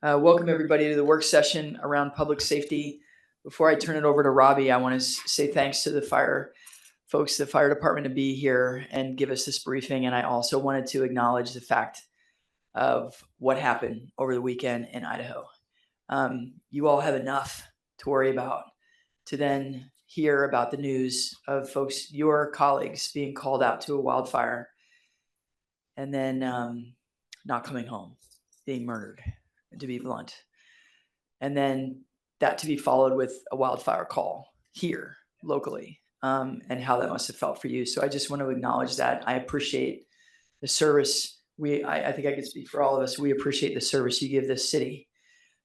Welcome everybody to the work session around public safety. Before I turn it over to Robbie, I want to say thanks to the fire folks, the fire department, to be here and give us this briefing. And I also wanted to acknowledge the fact of what happened over the weekend in Idaho. You all have enough to worry about to then hear about the news of folks, your colleagues, being called out to a wildfire and then not coming home, being murdered, to be blunt. And then that to be followed with a wildfire call here locally, and how that must have felt for you. So I just want to acknowledge that. I appreciate the service. I think I can speak for all of us. We appreciate the service you give this city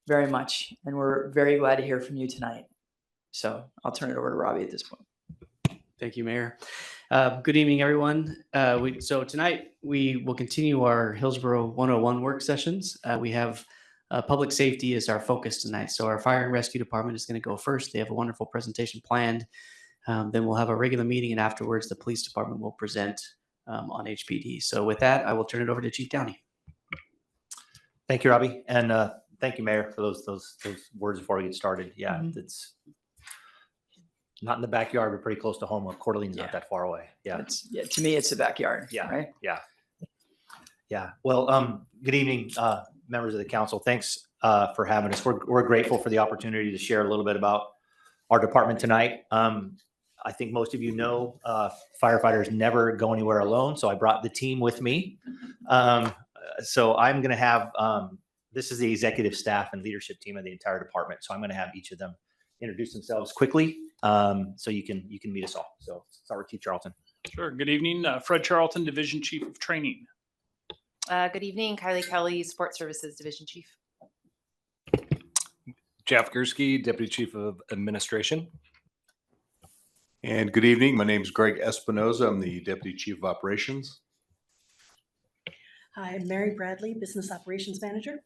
very much. And we're very glad to hear from you tonight. So I'll turn it over to Robbie at this point. Thank you, Mayor. Good evening, everyone. So tonight we will continue our Hillsboro 101 work sessions. We have public safety is our focus tonight. So our fire and rescue department is going to go first. They have a wonderful presentation planned. Then we'll have a regular meeting, and afterwards the police department will present on HPD. So with that, I will turn it over to Chief Downey. Thank you, Robbie, and thank you, Mayor, for those words before we get started. Yeah, It's not in the backyard, but pretty close to home. Coeur d'Alene's not that far away. Yeah, to me, it's the backyard. Yeah, right. Yeah. Well, good evening, members of the council. Thanks for having us. We're grateful for the opportunity to share a little bit about our department tonight. I think most of you know firefighters never go anywhere alone, so I brought the team with me. So I'm going to have this is the executive staff and leadership team of the entire department. So I'm going to have each of them introduce themselves quickly, so you can meet us all. So start with Chief Charlton. Sure. Good evening, Fred Charlton, Division Chief of Training. Good evening, Kylie Kelly, Support Services Division Chief. Jeff Gursky, Deputy Chief of Administration. And good evening. My name is Greg Espinoza. I'm the Deputy Chief of Operations. Hi, I'm Mary Bradley, Business Operations Manager.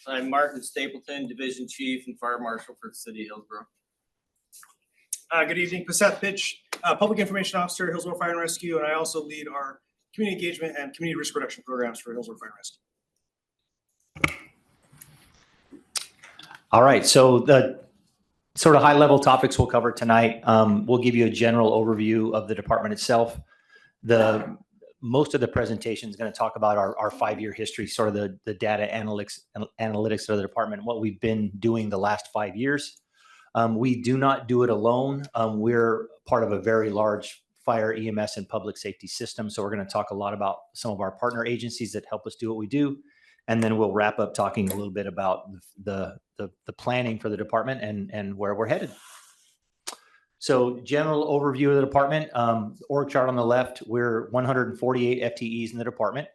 I'm Martin Stapleton, Division Chief and Fire Marshal for the City of Hillsboro. Good evening, Paseth Pitch, Public Information Officer, Hillsboro Fire and Rescue, and I also lead our community engagement and community risk reduction programs for Hillsboro Fire and Rescue. All right, so the sort of high-level topics we'll cover tonight. We'll give you a general overview of the department itself. Most of the presentation is going to talk about our 5-year history, sort of the data analytics of the department, what we've been doing the last 5 years. We do not do it alone. We're part of a very large fire, EMS, and public safety system. So we're going to talk a lot about some of our partner agencies that help us do what we do. And then we'll wrap up talking a little bit about the planning for the department and where we're headed. So general overview of the department, org chart on the left, we're 148 FTEs in the department.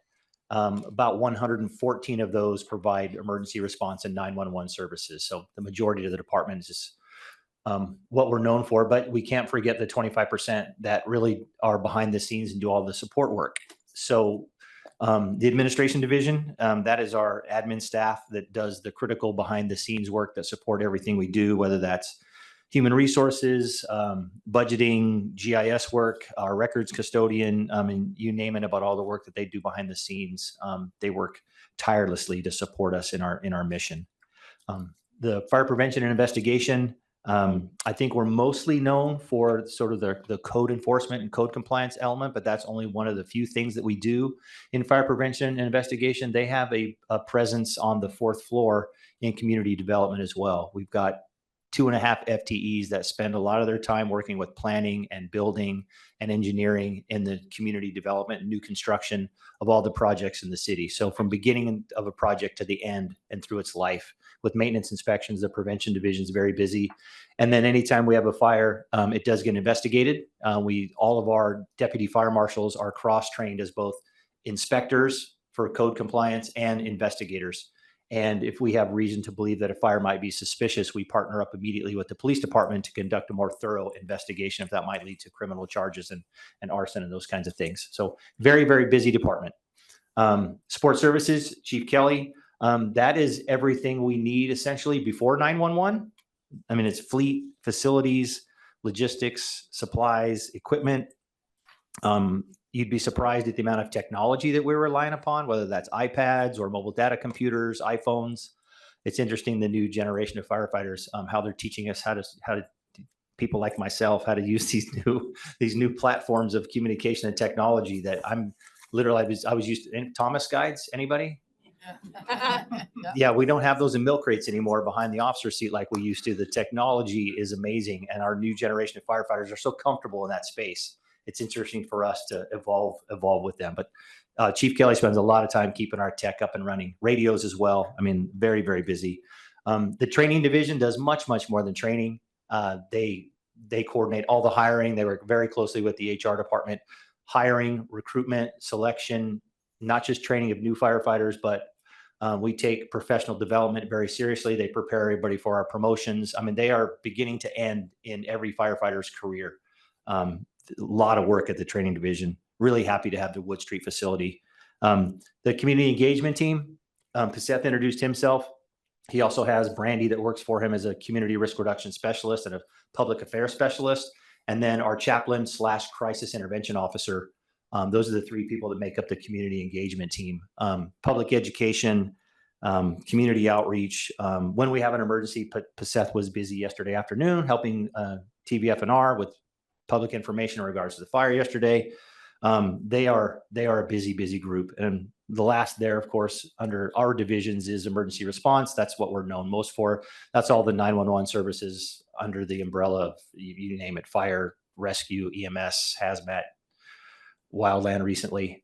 About 114 of those provide emergency response and 911 services. So the majority of the department is just what we're known for, but we can't forget the 25% that really are behind the scenes and do all the support work. So the administration division, that is our admin staff that does the critical behind the scenes work that support everything we do, whether that's human resources, budgeting, GIS work, our records custodian, and you name it, about all the work that they do behind the scenes. They work tirelessly to support us in our mission. The fire prevention and investigation, I think we're mostly known for sort of the code enforcement and code compliance element, but that's only one of the few things that we do in fire prevention and investigation. They have a presence on the 4th floor in community development as well. We've got 2.5 FTEs that spend a lot of their time working with planning and building and engineering in the community development and new construction of all the projects in the city. So from beginning of a project to the end and through its life, with maintenance inspections, the prevention division is very busy. And then anytime we have a fire, it does get investigated. All of our deputy fire marshals are cross-trained as both inspectors for code compliance and investigators. And if we have reason to believe that a fire might be suspicious, we partner up immediately with the police department to conduct a more thorough investigation if that might lead to criminal charges and arson and those kinds of things. So very, very busy department. Support services, Chief Kelly, that is everything we need essentially before 911. I mean, it's fleet, facilities, logistics, supplies, equipment. you'd be surprised at the amount of technology that we're relying upon, whether that's iPads or mobile data computers, iPhones. It's interesting, the new generation of firefighters, how they're teaching us how to people like myself, how to use these new platforms of communication and technology that I'm literally, I was used to. Thomas guides, anybody? Yeah, we don't have those in milk crates anymore behind the officer seat like we used to. The technology is amazing, and our new generation of firefighters are so comfortable in that space. It's interesting for us to evolve with them. But Chief Kelly spends a lot of time keeping our tech up and running. Radios as well. I mean, very, very busy. The training division does much more than training. They coordinate all the hiring. They work very closely with the HR department, hiring, recruitment, selection, not just training of new firefighters, but we take professional development very seriously. They prepare everybody for our promotions. I mean, they are beginning to end in every firefighter's career. A lot of work at the training division. Really happy to have the Wood Street facility. The community engagement team, Seth introduced himself. He also has Brandy that works for him as a community risk reduction specialist and a public affairs specialist. And then our chaplain / crisis intervention officer. Those are the three people that make up the community engagement team. Public education, community outreach. When we have an emergency, Seth was busy yesterday afternoon helping TVF&R with public information in regards to the fire yesterday. They are a busy group. And the last there, of course, under our divisions is emergency response. That's what we're known most for. That's all the 911 services under the umbrella of, you name it, fire, rescue, EMS, hazmat, wildland recently.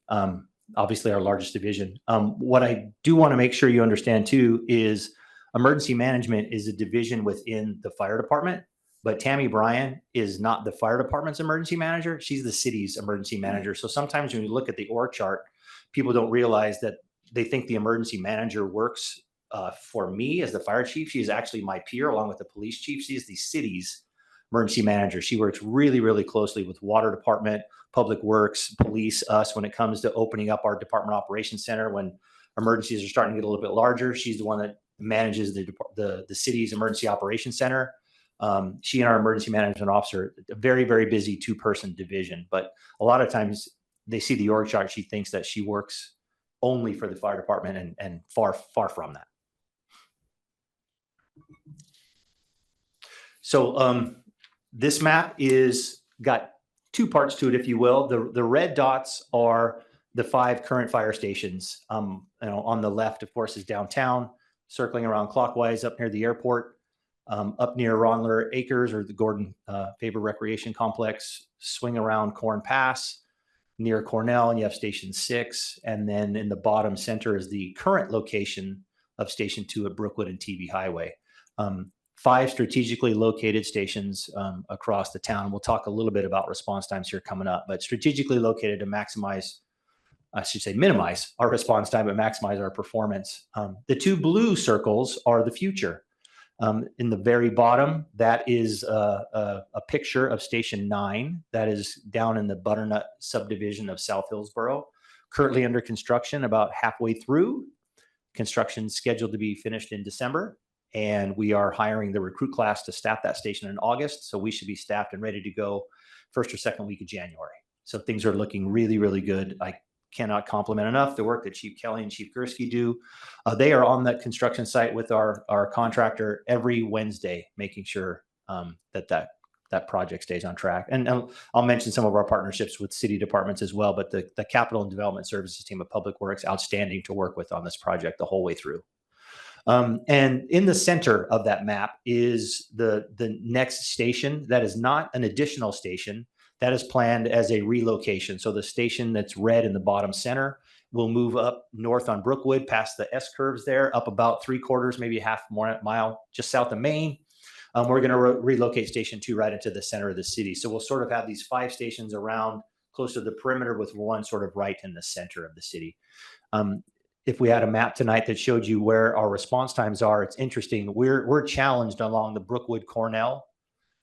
Obviously our largest division. What I do want to make sure you understand too is emergency management is a division within the fire department. But Tammy Bryan is not the fire department's emergency manager. She's the city's emergency manager. So sometimes when you look at the org chart, people don't realize that they think the emergency manager works for me as the fire chief. She is actually my peer along with the police chief. She is the city's emergency manager. She works really closely with water department, public works, police, us when it comes to opening up our department operations center. When emergencies are starting to get a little bit larger, she's the one that manages the city's emergency operations center. She and our emergency management officer, a very busy two-person division. But a lot of times they see the org chart, she thinks that she works only for the fire department, and far from that. So this map is got two parts to it, if you will. The red dots are the 5 current fire stations. On the left, of course, is downtown, circling around clockwise up near the airport. Up near Ronler Acres or the Gordon Faber Recreation Complex, swing around Corn Pass near Cornell, and you have Station 6. And then in the bottom center is the current location of Station 2 at Brookwood and TV Highway. 5 strategically located stations across the town. We'll talk a little bit about response times here coming up, but strategically located to minimize our response time, but maximize our performance. The 2 blue circles are the future. In the very bottom, that is a picture of Station 9 that is down in the Butternut subdivision of South Hillsboro, currently under construction, about halfway through. Construction scheduled to be finished in December, and we are hiring the recruit class to staff that station in August. So we should be staffed and ready to go first or second week of January. So things are looking really good. I cannot compliment enough the work that Chief Kelly and Chief Gursky do. They are on that construction site with our contractor every Wednesday, making sure that project stays on track. And I'll mention some of our partnerships with city departments as well, but the Capital and Development Services team of Public Works, outstanding to work with on this project the whole way through. And in the center of that map is the next station that is not an additional station. That is planned as a relocation. So the station that's red in the bottom center will move up north on Brookwood past the S curves there, up about 3/4, maybe a half more mile just south of Maine. We're going to relocate Station 2 right into the center of the city. So we'll sort of have these 5 stations around close to the perimeter with one sort of right in the center of the city. If we had a map tonight that showed you where our response times are, it's interesting. We're challenged along the Brookwood Cornell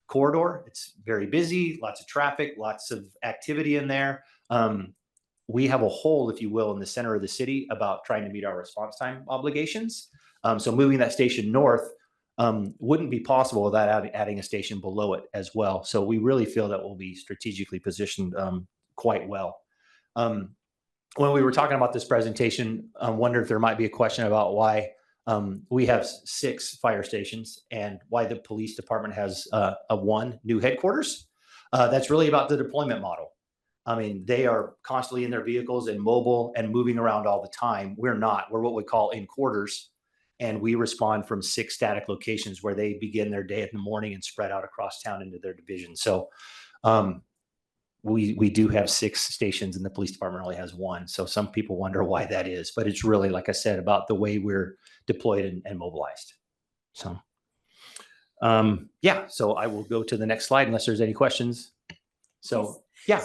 corridor. It's very busy, lots of traffic, lots of activity in there. We have a hole, if you will, in the center of the city about trying to meet our response time obligations. So moving that station north wouldn't be possible without adding a station below it as well. So we really feel that we'll be strategically positioned quite well. When we were talking about this presentation, I wondered if there might be a question about why we have 6 fire stations and why the police department has a 1 new headquarters. That's really about the deployment model. I mean, they are constantly in their vehicles and mobile and moving around all the time. We're not. We're what we call in quarters, and we respond from 6 static locations where they begin their day in the morning and spread out across town into their division. So we do have 6 stations and the police department only has 1. So some people wonder why that is, but it's really, like I said, about the way we're deployed and mobilized. So yeah, so I will go to the next slide unless there's any questions. So yeah.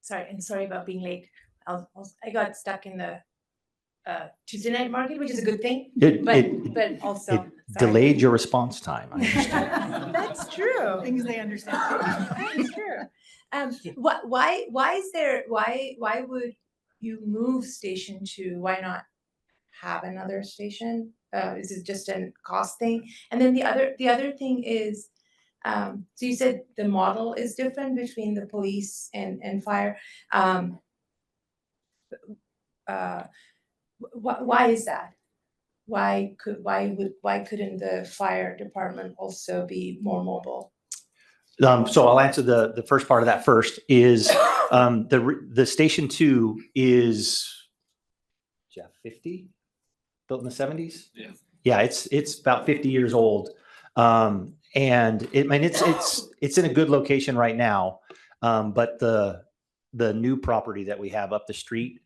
Sorry, and sorry about being late. I got stuck in the Tuesday night market, which is a good thing, but also it delayed your response time. I understand. That's true. Things they understand. That's true. Why would you move station 2? Why not have another station? Is it just a cost thing? And then the other thing is, so you said the model is different between the police and fire. Why is that? Why couldn't the fire department also be more mobile? So I'll answer the first part of that first. Is the station 2 is 50, built in the 70s? Yeah, it's about 50 years old. And it's in a good location right now. But the new property that we have up the street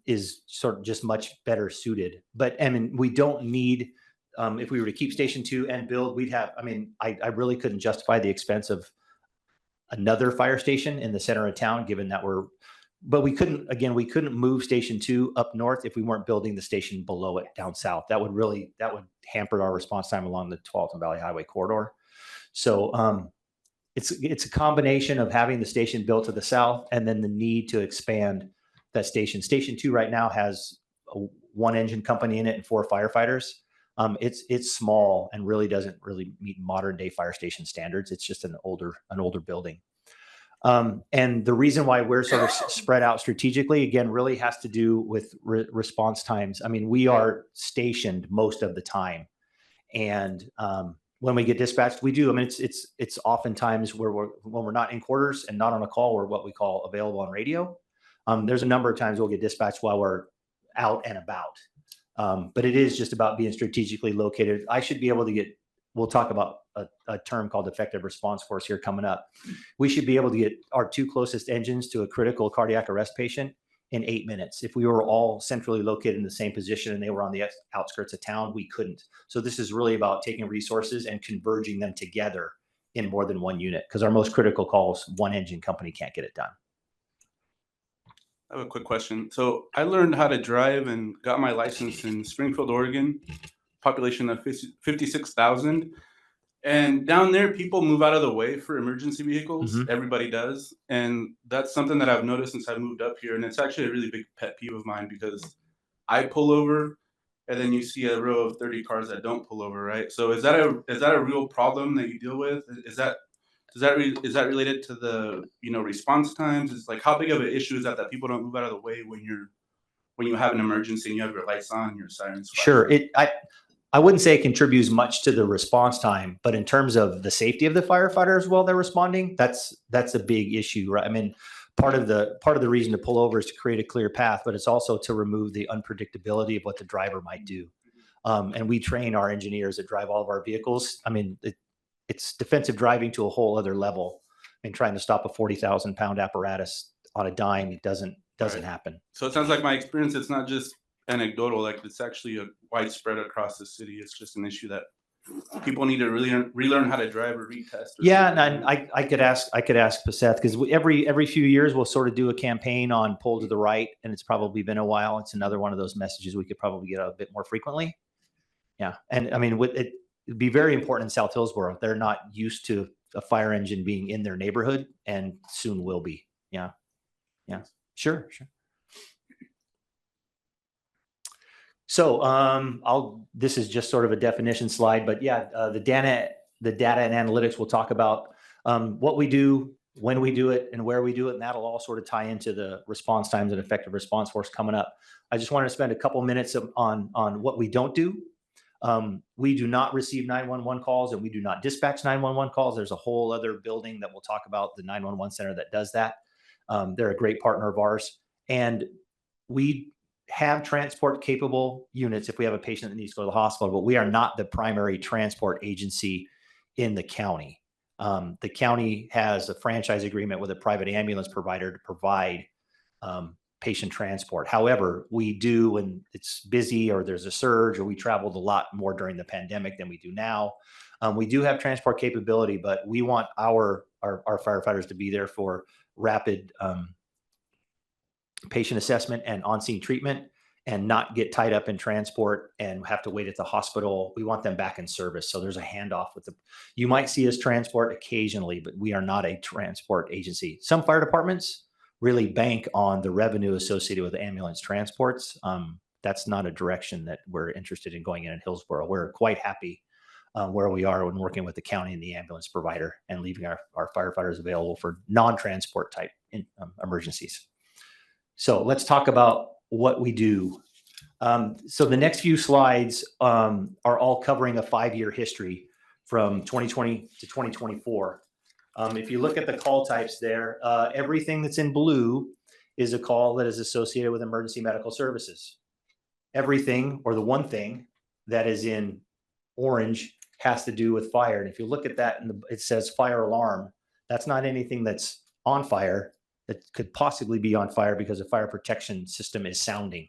is sort of just much better suited. But I mean, we don't need, if we were to keep station 2 and build, we'd have, I mean, I really couldn't justify the expense of another fire station in the center of town, given that but we couldn't move station 2 up north if we weren't building the station below it down south. That would hamper our response time along the 12th Valley Highway corridor. So it's a combination of having the station built to the south and then the need to expand that station. Station 2 right now has a 1 engine company in it and 4 firefighters. It's small and really doesn't meet modern day fire station standards. It's just an older building. And the reason why we're sort of spread out strategically, again, really has to do with response times. I mean, we are stationed most of the time. And when we get dispatched, we do. I mean, it's oftentimes when we're not in quarters and not on a call, we're what we call available on radio. There's a number of times we'll get dispatched while we're out and about. But it is just about being strategically located. I should be able to get, we'll talk about a term called effective response force here coming up. We should be able to get our 2 closest engines to a critical cardiac arrest patient in 8 minutes. If we were all centrally located in the same position and they were on the outskirts of town, we couldn't. So this is really about taking resources and converging them together in more than 1 unit, because our most critical calls, 1 engine company can't get it done. I have a quick question. So I learned how to drive and got my license in Springfield, Oregon, population of 56,000. And down there, people move out of the way for emergency vehicles. Mm-hmm. Everybody does. And that's something that I've noticed since I moved up here. And it's actually a really big pet peeve of mine, because I pull over and then you see a row of 30 cars that don't pull over, right? So is that a real problem that you deal with? Is that related to the response times? It's like, how big of an issue is that people don't move out of the way when you have an emergency and you have your lights on, your sirens flashing? Sure. I wouldn't say it contributes much to the response time, but in terms of the safety of the firefighters while they're responding, that's a big issue, right? I mean, part of the reason to pull over is to create a clear path, but it's also to remove the unpredictability of what the driver might do. And we train our engineers that drive all of our vehicles. I mean, it's defensive driving to a whole other level. I mean, trying to stop a 40,000-pound apparatus on a dime, it doesn't happen. So it sounds like my experience, it's not just anecdotal, like it's actually a widespread across the city. It's just an issue that people need to really relearn how to drive or retest. Yeah, and I could ask Paseth, because every few years we'll sort of do a campaign on pull to the right, and it's probably been a while. It's another one of those messages we could probably get out a bit more frequently. Yeah, and I mean, it'd be very important in South Hillsboro. They're not used to a fire engine being in their neighborhood, and soon will be. Yeah, sure. So this is just sort of a definition slide, but yeah, the data and analytics we'll talk about. What we do when we do it and where we do it, and that'll all sort of tie into the response times and effective response force coming up. I just wanted to spend a couple minutes on what we don't do. We do not receive 911 calls, and we do not dispatch 911 calls. There's a whole other building that we'll talk about, the 911 center, that does that. They're a great partner of ours, and we have transport capable units if we have a patient that needs to go to the hospital, but we are not the primary transport agency in the county. The county has a franchise agreement with a private ambulance provider to provide patient transport. However, we do when it's busy or there's a surge, or we traveled a lot more during the pandemic than we do now. We do have transport capability, but we want our firefighters to be there for rapid patient assessment and on-scene treatment, and not get tied up in transport and have to wait at the hospital. We want them back in service. So there's a handoff with you might see us transport occasionally, but we are not a transport agency. Some fire departments really bank on the revenue associated with ambulance transports. That's not a direction that we're interested in going in Hillsboro. We're quite happy where we are when working with the county and the ambulance provider, and leaving our firefighters available for non-transport type emergencies. So let's talk about what we do. So the next few slides are all covering a 5-year history from 2020 to 2024. If you look at the call types there, everything that's in blue is a call that is associated with emergency medical services. Everything, or the one thing that is in orange, has to do with fire. And if you look at that, and it says fire alarm, that's not anything that's on fire that could possibly be on fire because a fire protection system is sounding.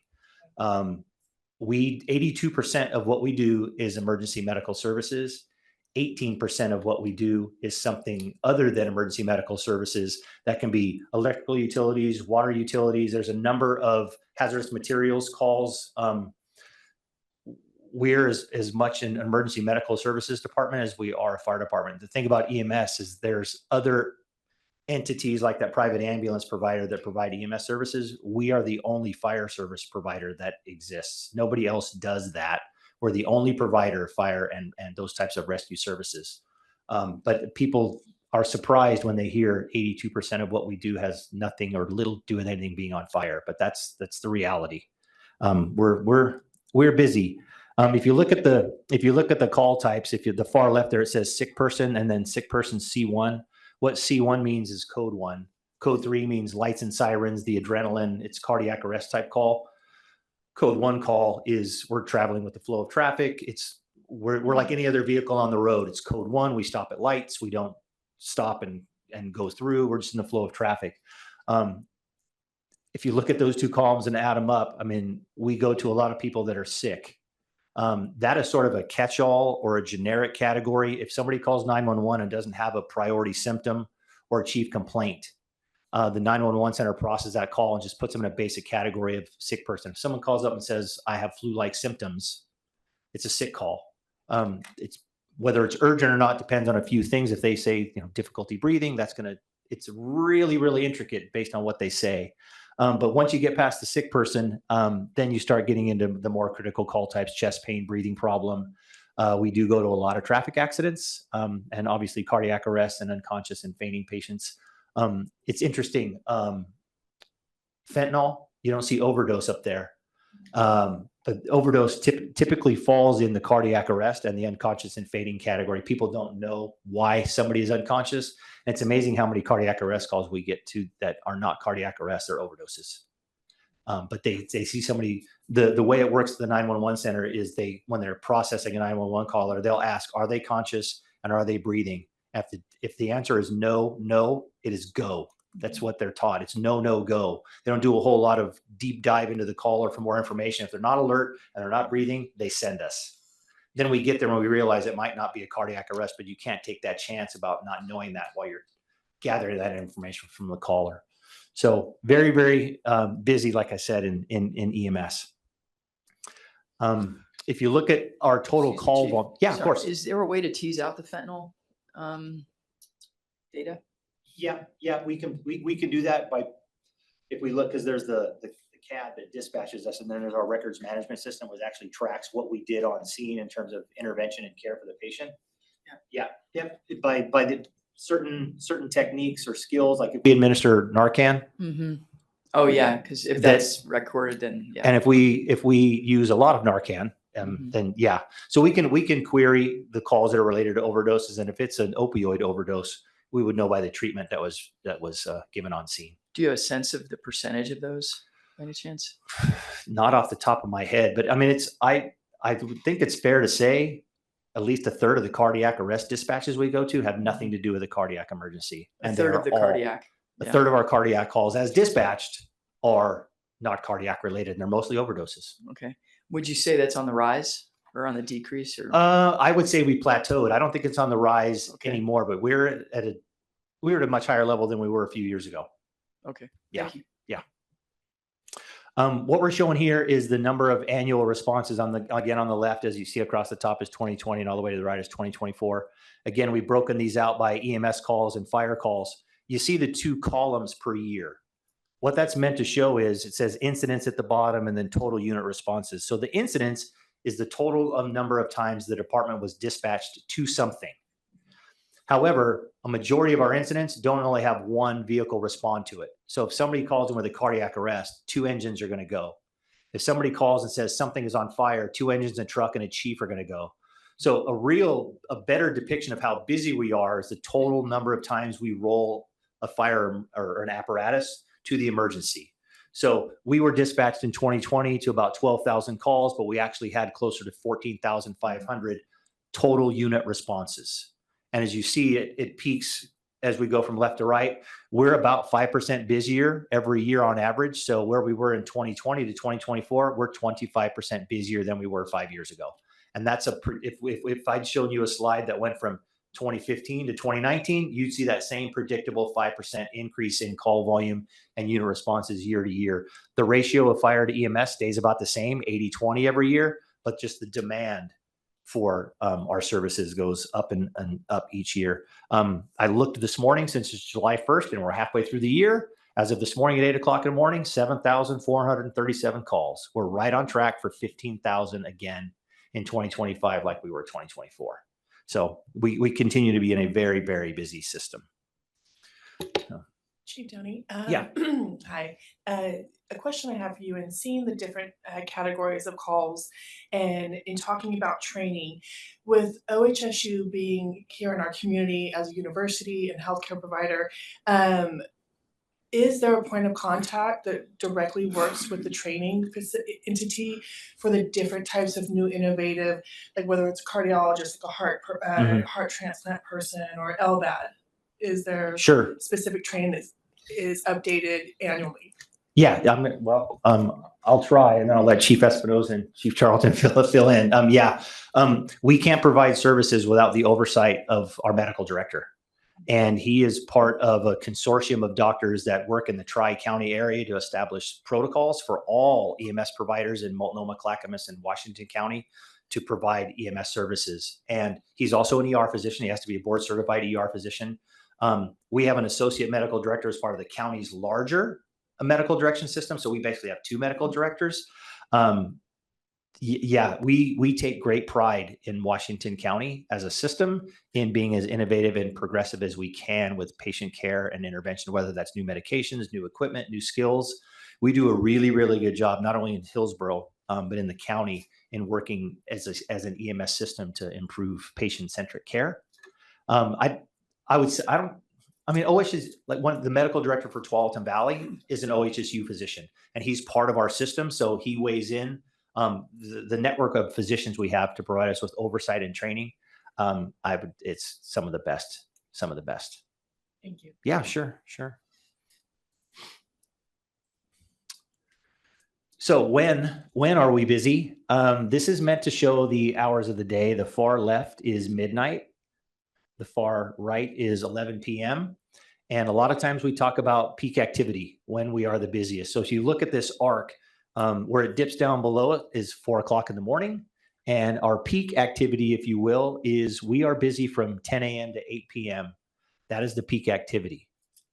82% of what we do is emergency medical services. 18% of what we do is something other than emergency medical services. That can be electrical utilities, water utilities. There's a number of hazardous materials calls. We're as much an emergency medical services department as we are a fire department. The thing about EMS is there's other entities like that private ambulance provider that provide EMS services. We are the only fire service provider that exists. Nobody else does that. We're the only provider of fire and those types of rescue services. But people are surprised when they hear 82% of what we do has nothing or little to do with anything being on fire. But that's the reality. We're busy. If you look at the call types, the far left there, it says sick person and then sick person C1. What C1 means is code 1. Code 3 means lights and sirens, the adrenaline, it's cardiac arrest type call. Code 1 call is we're traveling with the flow of traffic. We're like any other vehicle on the road. It's code 1. We stop at lights. We don't stop and go through. We're just in the flow of traffic. If you look at those two columns and add them up, I mean, we go to a lot of people that are sick. That is sort of a catch-all or a generic category. If somebody calls 911 and doesn't have a priority symptom or a chief complaint, the 911 center processes that call and just puts them in a basic category of sick person. If someone calls up and says, I have flu-like symptoms, it's a sick call. It's whether it's urgent or not depends on a few things. If they say, difficulty breathing, it's really, really intricate based on what they say. But once you get past the sick person, then you start getting into the more critical call types, chest pain, breathing problem. We do go to a lot of traffic accidents, and obviously cardiac arrest and unconscious and fainting patients. It's interesting. Fentanyl, you don't see overdose up there. But overdose typically falls in the cardiac arrest and the unconscious and fainting category. People don't know why somebody is unconscious. And it's amazing how many cardiac arrest calls we get to that are not cardiac arrests or overdoses. But they see somebody, the way it works at the 911 center is when they're processing a 911 caller, they'll ask, are they conscious and are they breathing? If the answer is no, it is go. That's what they're taught. It's no, go. They don't do a whole lot of deep dive into the caller for more information. If they're not alert and they're not breathing, they send us. Then we get there when we realize it might not be a cardiac arrest, but you can't take that chance about not knowing that while you're gathering that information from the caller. So very, very busy, like I said, in EMS. If you look at our total call volume, of course. Is there a way to tease out the fentanyl data? Yeah, we can do that by, if we look, because there's the CAD that dispatches us, and then there's our records management system, which actually tracks what we did on scene in terms of intervention and care for the patient. Yeah. By the certain techniques or skills, like if we administer Narcan. Mm-hmm. Oh yeah, because if that's recorded, then yeah. And if we use a lot of Narcan, then yeah. So we can query the calls that are related to overdoses, and if it's an opioid overdose, we would know by the treatment that was given on scene. Do you have a sense of the percentage of those, by any chance? Not off the top of my head, but I mean, I would think it's fair to say at least a third of the cardiac arrest dispatches we go to have nothing to do with a cardiac emergency. A third of the cardiac. A third of our cardiac calls as dispatched are not cardiac related, and they're mostly overdoses. Okay. Would you say that's on the rise or on the decrease? Or I would say we plateaued. I don't think it's on the rise anymore, but we're at a much higher level than we were a few years ago. Okay. Yeah. Thank you. Yeah. What we're showing here is the number of annual responses on the left, as you see across the top is 2020 and all the way to the right is 2024. Again, we've broken these out by EMS calls and fire calls. You see the 2 columns per year. What that's meant to show is it says incidents at the bottom and then total unit responses. So the incidents is the total of number of times the department was dispatched to something. However, a majority of our incidents don't only have 1 vehicle respond to it. So if somebody calls in with a cardiac arrest, 2 engines are going to go. If somebody calls and says something is on fire, 2 engines, a truck, and a chief are going to go. So a better depiction of how busy we are is the total number of times we roll a fire or an apparatus to the emergency. So we were dispatched in 2020 to about 12,000 calls, but we actually had closer to 14,500 total unit responses. And as you see, it peaks as we go from left to right. We're about 5% busier every year on average. So where we were in 2020 to 2024, we're 25% busier than we were 5 years ago. And that's if I'd shown you a slide that went from 2015 to 2019, you'd see that same predictable 5% increase in call volume and unit responses year to year. The ratio of fire to EMS stays about the same, 80-20 every year, but just the demand for our services goes up and up each year. I looked this morning since it's July 1st and we're halfway through the year. As of this morning at 8 o'clock in the morning, 7,437 calls. We're right on track for 15,000 again in 2025 like we were 2024. So we continue to be in a very, very busy system. Chief Tony. Yeah. Hi. A question I have for you, in seeing the different categories of calls and in talking about training, with OHSU being here in our community as a university and healthcare provider, is there a point of contact that directly works with the training entity for the different types of new innovative, like whether it's a cardiologist, like a heart transplant person, or LVAD? Is there specific training that is updated annually? Yeah, I'll try, and then I'll let Chief Espinoza and Chief Charlton fill in. We can't provide services without the oversight of our medical director. And he is part of a consortium of doctors that work in the Tri-County area to establish protocols for all EMS providers in Multnomah, Clackamas, and Washington County to provide EMS services. And he's also an ER physician. He has to be a board certified ER physician. We have an associate medical director as part of the county's larger medical direction system. So we basically have 2 medical directors. We take great pride in Washington County as a system in being as innovative and progressive as we can with patient care and intervention, whether that's new medications, new equipment, new skills. We do a really, really good job, not only in Hillsboro, but in the county, in working as an EMS system to improve patient-centric care. I would say, OHS, like the medical director for Tualatin Valley is an OHSU physician, and he's part of our system. So he weighs in. The network of physicians we have to provide us with oversight and training. It's some of the best. Thank you. Yeah, sure. So when are we busy? This is meant to show the hours of the day. The far left is midnight. The far right is 11 p.m. And a lot of times we talk about peak activity when we are the busiest. So if you look at this arc, where it dips down below it is 4 o'clock in the morning. And our peak activity, if you will, is we are busy from 10 a.m. to 8 p.m. That is the peak activity.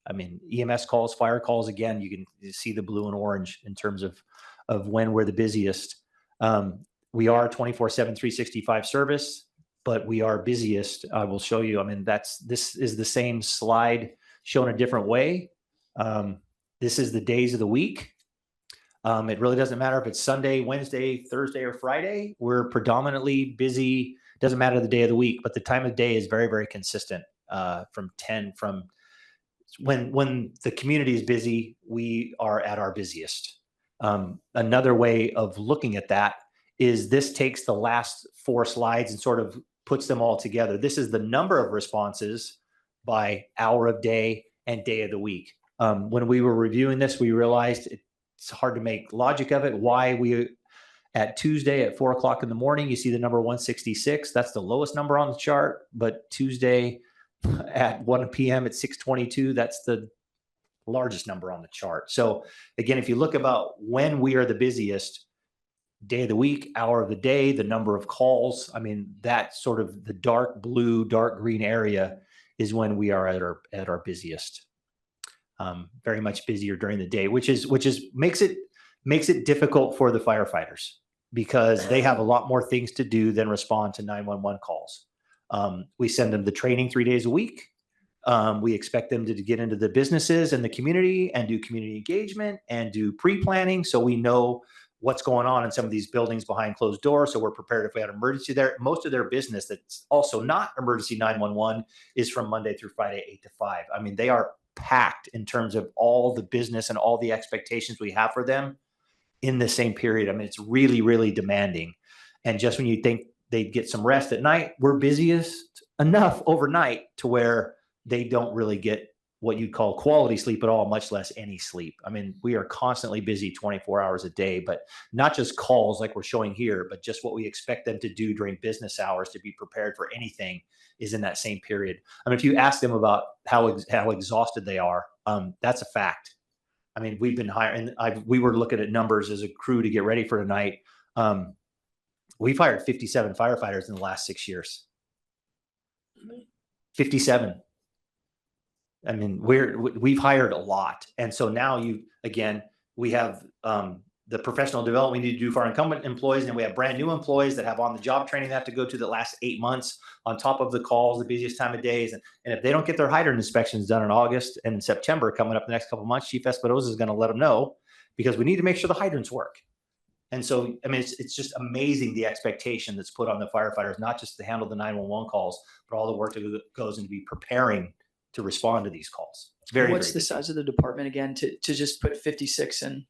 EMS calls, fire calls, again, you can see the blue and orange in terms of when we're the busiest. We are 24/7, 365 service. but we are busiest. I will show you. I mean, this is the same slide shown a different way. This is the days of the week. It really doesn't matter if it's Sunday, Wednesday, Thursday, or Friday. We're predominantly busy. Doesn't matter the day of the week, but the time of day is very, very consistent. From when the community is busy, we are at our busiest. Another way of looking at that is this takes the last 4 slides and sort of puts them all together. This is the number of responses by hour of day and day of the week. When we were reviewing this, we realized it's hard to make logic of it. Why we at Tuesday at 4 o'clock in the morning, you see the number 166. That's the lowest number on the chart. But Tuesday at 1 p.m. at 622, that's the largest number on the chart. So again, if you look about when we are the busiest, day of the week, hour of the day, the number of calls, I mean, that sort of the dark blue, dark green area is when we are at our busiest. Very much busier during the day, which makes it difficult for the firefighters because they have a lot more things to do than respond to 911 calls. We send them the training 3 days a week. We expect them to get into the businesses and the community and do community engagement and do pre-planning. So we know what's going on in some of these buildings behind closed doors. So we're prepared if we had an emergency there. Most of their business that's also not emergency 911 is from Monday through Friday, 8 to 5. I mean, they are packed in terms of all the business and all the expectations we have for them in the same period. I mean, it's really, really demanding. And just when you think they'd get some rest at night, we're busiest enough overnight to where they don't really get what you'd call quality sleep at all, much less any sleep. I mean, we are constantly busy 24 hours a day, but not just calls like we're showing here, but just what we expect them to do during business hours to be prepared for anything is in that same period. I mean, if you ask them about how exhausted they are, that's a fact. I mean, we've been hiring, we were looking at numbers as a crew to get ready for tonight. We've hired 57 firefighters in the last 6 years. 57. I mean, we've hired a lot. And so now we have the professional development we need to do for our incumbent employees. And we have brand new employees that have on the job training they have to go to the last 8 months on top of the calls, the busiest time of days. And if they don't get their hydrant inspections done in August and in September coming up the next couple of months, Chief Espinoza is going to let them know because we need to make sure the hydrants work. And so, I mean, it's just amazing the expectation that's put on the firefighters, not just to handle the 911 calls, but all the work that goes into be preparing to respond to these calls. What's the size of the department again to just put 56 in?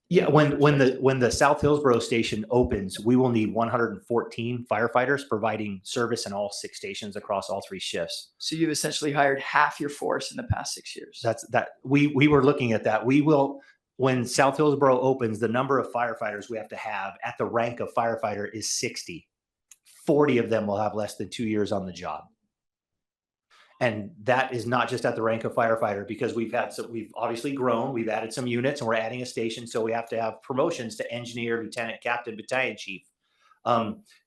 Yeah, when the South Hillsboro station opens, we will need 114 firefighters providing service in all 6 stations across all 3 shifts. So you've essentially hired half your force in the past 6 years. We were looking at that. We will, when South Hillsboro opens, the number of firefighters we have to have at the rank of firefighter is 60. 40 of them will have less than 2 years on the job. And that is not just at the rank of firefighter because we've obviously grown, we've added some units and we're adding a station. So we have to have promotions to engineer, lieutenant, captain, battalion chief.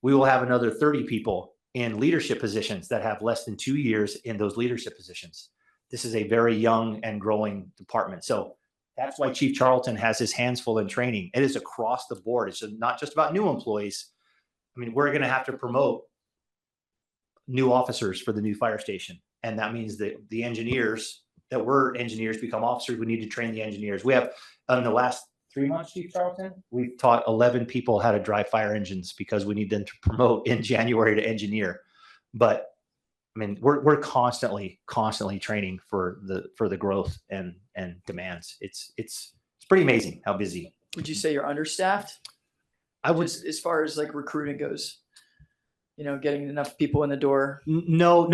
We will have another 30 people in leadership positions that have less than 2 years in those leadership positions. This is a very young and growing department. So that's why Chief Charlton has his hands full in training. It is across the board. It's not just about new employees. I mean, we're going to have to promote new officers for the new fire station. And that means that the engineers that were engineers become officers. We need to train the engineers. We have, in the last 3 months, Chief Charlton, we've taught 11 people how to drive fire engines because we need them to promote in January to engineer. But I mean, we're constantly training for the growth and demands. It's pretty amazing how busy. Would you say you're understaffed? I would, as far as like recruiting goes. You know, getting enough people in the door. No,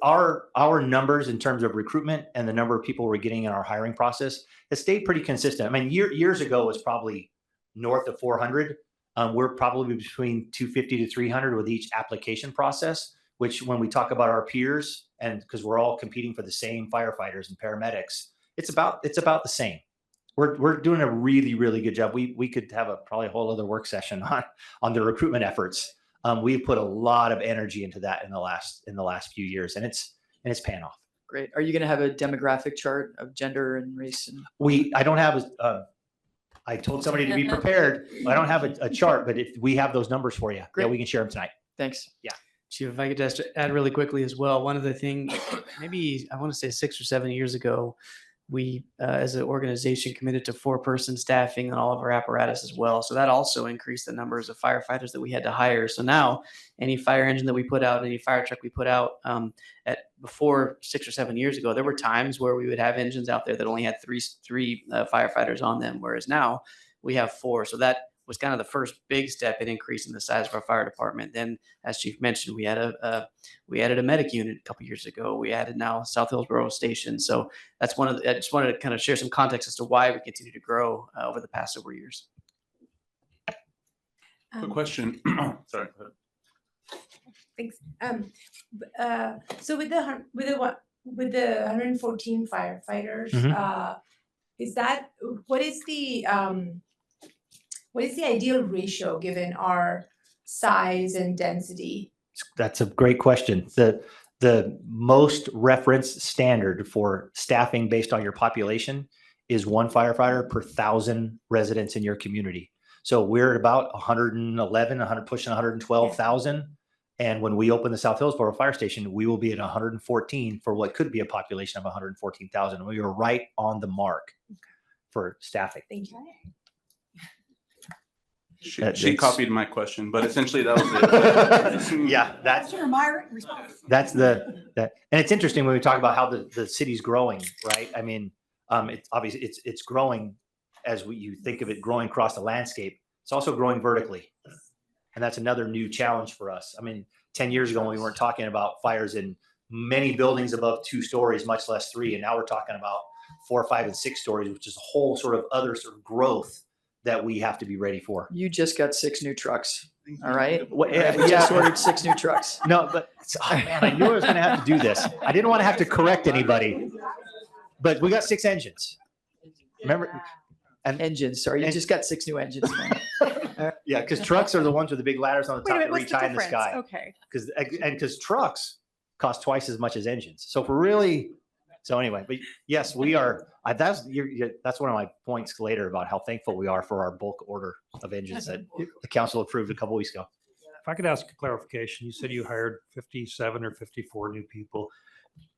our numbers in terms of recruitment and the number of people we're getting in our hiring process has stayed pretty consistent. I mean, years ago was probably north of 400. We're probably between 250 to 300 with each application process, which when we talk about our peers and because we're all competing for the same firefighters and paramedics, it's about the same. We're doing a really, really good job. We could have probably a whole other work session on the recruitment efforts. We've put a lot of energy into that in the last few years, and it's paying off. Great. Are you going to have a demographic chart of gender and race? I don't have I told somebody to be prepared. I don't have a chart, but if we have those numbers for you, yeah, we can share them tonight. Thanks. Yeah. Chief, if I could just add really quickly as well, one of the things, maybe I want to say 6 or 7 years ago, we, as an organization, committed to 4-person staffing on all of our apparatus as well. So that also increased the numbers of firefighters that we had to hire. So now any fire engine that we put out, any fire truck we put out, before 6 or 7 years ago, there were times where we would have engines out there that only had three firefighters on them, whereas now we have 4. So that was kind of the first big step in increasing the size of our fire department. Then, as Chief mentioned, we added a medic unit a couple years ago. We added now South Hillsboro Station. So that's one of the, I just wanted to kind of share some context as to why we continue to grow over the past several years. Quick question. Sorry. Go ahead. Thanks. So with the 114 firefighters, is that what is the ideal ratio given our size and density? That's a great question. The most referenced standard for staffing based on your population is 1 firefighter per 1,000 residents in your community. So we're at about 111, pushing 112,000. And when we open the South Hillsboro Fire Station, we will be at 114 for what could be a population of 114,000. We were right on the mark for staffing. Thank you. She copied my question, but essentially that was it. Yeah, that's my response. That's and it's interesting when we talk about how the city's growing, right? I mean, it's obviously it's growing as you think of it growing across the landscape. It's also growing vertically, and that's another new challenge for us. I mean, 10 years ago we weren't talking about fires in many buildings above 2 stories, much less 3, and now we're talking about 4, 5, and 6 stories, which is a whole sort of other sort of growth that we have to be ready for. You just got 6 new trucks. All right. What, We just ordered 6 new trucks. No, but man, I knew I was going to have to do this. I didn't want to have to correct anybody, but we got 6 engines. Remember? And engines. Sorry, you just got 6 new engines. Yeah, because trucks are the ones with the big ladders on the top that what's reach the high in the difference? sky. Okay. Because trucks cost twice as much as engines. So if we're really, so anyway, but yes, we are. That's one of my points later about how thankful we are for our bulk order of engines that the council approved a couple weeks ago. If I could ask a clarification, you said you hired 57 or 54 new people.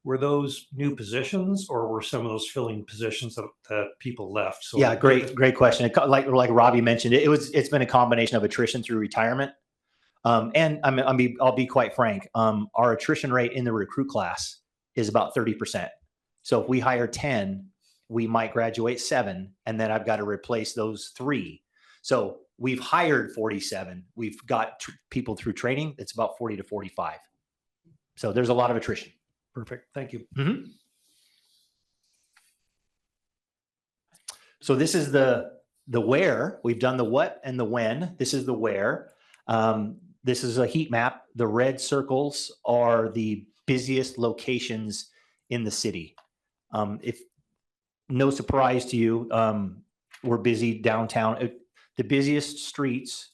Were those new positions, or were some of those filling positions that people left? So yeah, great question. Like Robbie mentioned, it's been a combination of attrition through retirement, and I'll be quite frank. Our attrition rate in the recruit class is about 30%. So if we hire 10, we might graduate 7, and then I've got to replace those 3. So we've hired 47. We've got people through training. It's about 40 to 45. So there's a lot of attrition. Perfect. Thank you. Mm-hmm. So this is the where. We've done the what and the when. This is the where. This is a heat map. The red circles are the busiest locations in the city. If no surprise to you, we're busy downtown. The busiest streets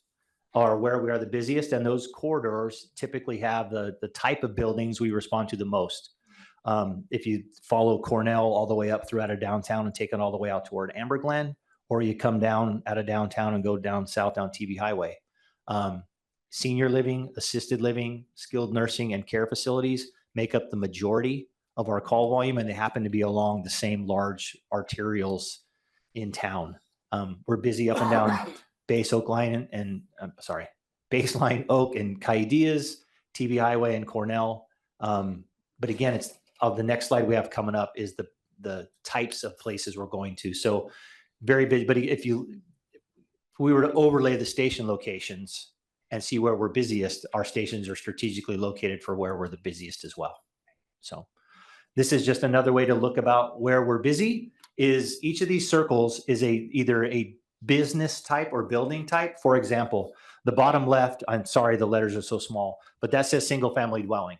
are where we are the busiest, and those corridors typically have the type of buildings we respond to the most. If you follow Cornell all the way up through out of downtown and take it all the way out toward Amber Glen, or you come down out of downtown and go down south down TV Highway. Senior living, assisted living, skilled nursing, and care facilities make up the majority of our call volume, and they happen to be along the same large arterials in town. We're busy up and down Baseline Oak and Cayudias, TV Highway and Cornell. But again, it's the next slide we have coming up is the types of places we're going to. So very big, but if we were to overlay the station locations and see where we're busiest, our stations are strategically located for where we're the busiest as well. So this is just another way to look about where we're busy. Is each of these circles is either a business type or building type. For example, the bottom left, I'm sorry, the letters are so small, but that says single family dwelling.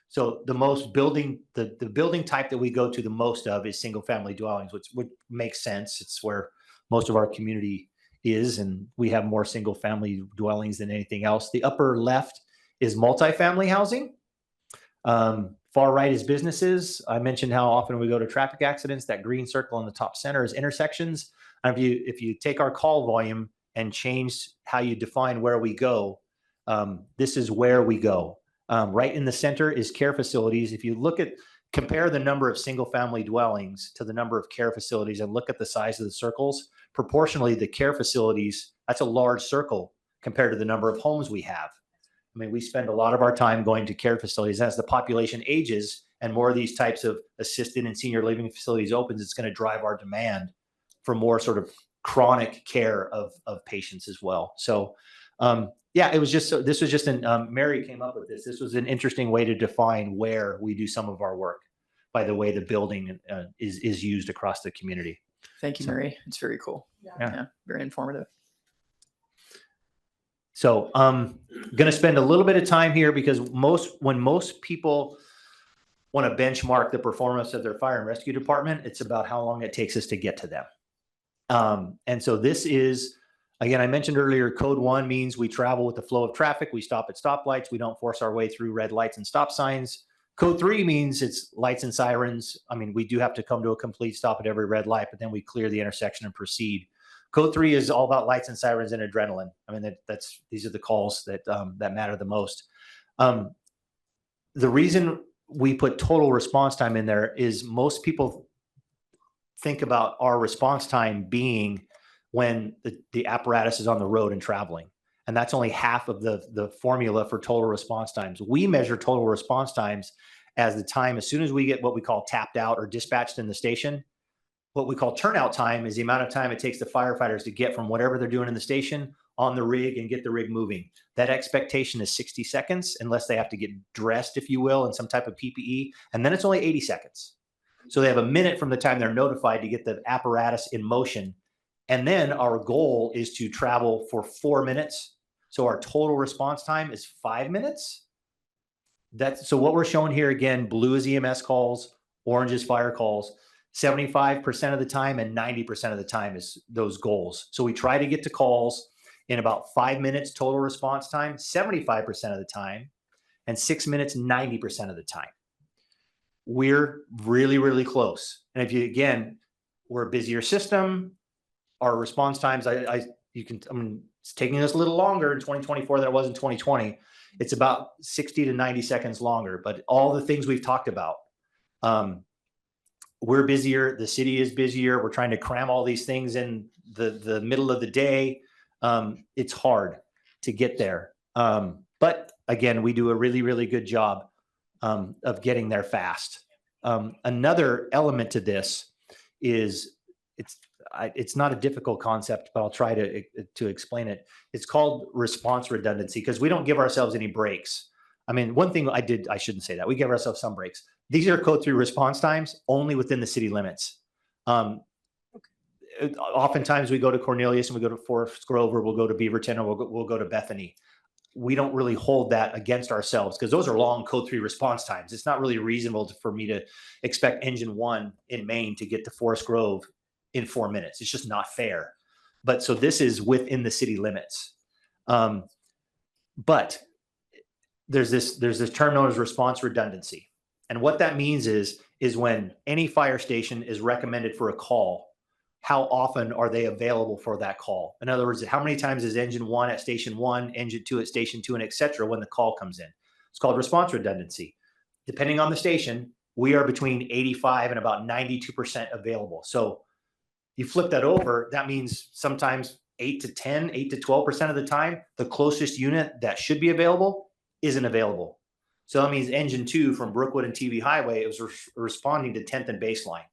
So the building type that we go to the most of is single family dwellings, which would make sense. It's where most of our community is, and we have more single family dwellings than anything else. The upper left is multifamily housing. Far right is businesses. I mentioned how often we go to traffic accidents. That green circle in the top center is intersections. And if you take our call volume and change how you define where we go, this is where we go. Right in the center is care facilities. If you compare the number of single family dwellings to the number of care facilities and look at the size of the circles, proportionally the care facilities, that's a large circle compared to the number of homes we have. I mean, we spend a lot of our time going to care facilities. As the population ages and more of these types of assisted and senior living facilities opens, it's going to drive our demand for more sort of chronic care of patients as well. So yeah, it was just, this was just Mary came up with this. This was an interesting way to define where we do some of our work by the way the building is used across the community. Thank you, Mary. It's very cool. Yeah, very informative. So I'm going to spend a little bit of time here because when most people want to benchmark the performance of their fire and rescue department, it's about how long it takes us to get to them. And so this is, again, I mentioned earlier, code 1 means we travel with the flow of traffic. We stop at stoplights. We don't force our way through red lights and stop signs. Code 3 means it's lights and sirens. I mean, we do have to come to a complete stop at every red light, but then we clear the intersection and proceed. Code 3 is all about lights and sirens and adrenaline. I mean, these are the calls that matter the most. The reason we put total response time in there is most people think about our response time being when the apparatus is on the road and traveling. And that's only half of the formula for total response times. We measure total response times as the time as soon as we get what we call tapped out or dispatched in the station. What we call turnout time is the amount of time it takes the firefighters to get from whatever they're doing in the station on the rig and get the rig moving. That expectation is 60 seconds unless they have to get dressed, if you will, in some type of PPE. And then it's only 80 seconds. So they have a minute from the time they're notified to get the apparatus in motion. And then our goal is to travel for 4 minutes. So our total response time is 5 minutes. So what we're showing here, again, blue is EMS calls, orange is fire calls. 75% of the time and 90% of the time is those goals. So we try to get to calls in about 5 minutes total response time, 75% of the time, and 6 minutes, 90% of the time. We're really, really close. And if you, again, we're a busier system, our response times, it's taking us a little longer in 2024 than it was in 2020. It's about 60 to 90 seconds longer, but all the things we've talked about, we're busier. The city is busier. We're trying to cram all these things in the middle of the day. It's hard to get there. But again, we do a really, really good job of getting there fast. Another element to this is it's not a difficult concept, but I'll try to explain it. It's called response redundancy because we don't give ourselves any breaks. I mean, one thing I shouldn't say that. We give ourselves some breaks. These are code 3 response times only within the city limits. Oftentimes we go to Cornelius and we go to Forest Grove, or we'll go to Beaverton, or we'll go to Bethany. We don't really hold that against ourselves because those are long code 3 response times. It's not really reasonable for me to expect engine 1 in Maine to get to Forest Grove in 4 minutes. It's just not fair. But so this is within the city limits. But there's this term known as response redundancy. And what that means is when any fire station is recommended for a call, how often are they available for that call? In other words, how many times is engine 1 at station 1, engine 2 at station 2, and et cetera, when the call comes in? It's called response redundancy. Depending on the station, we are between 85 and about 92% available. So you flip that over, that means sometimes 8 to 12% of the time, the closest unit that should be available isn't available. So that means engine 2 from Brookwood and TV Highway, it was responding to 10th and Baseline.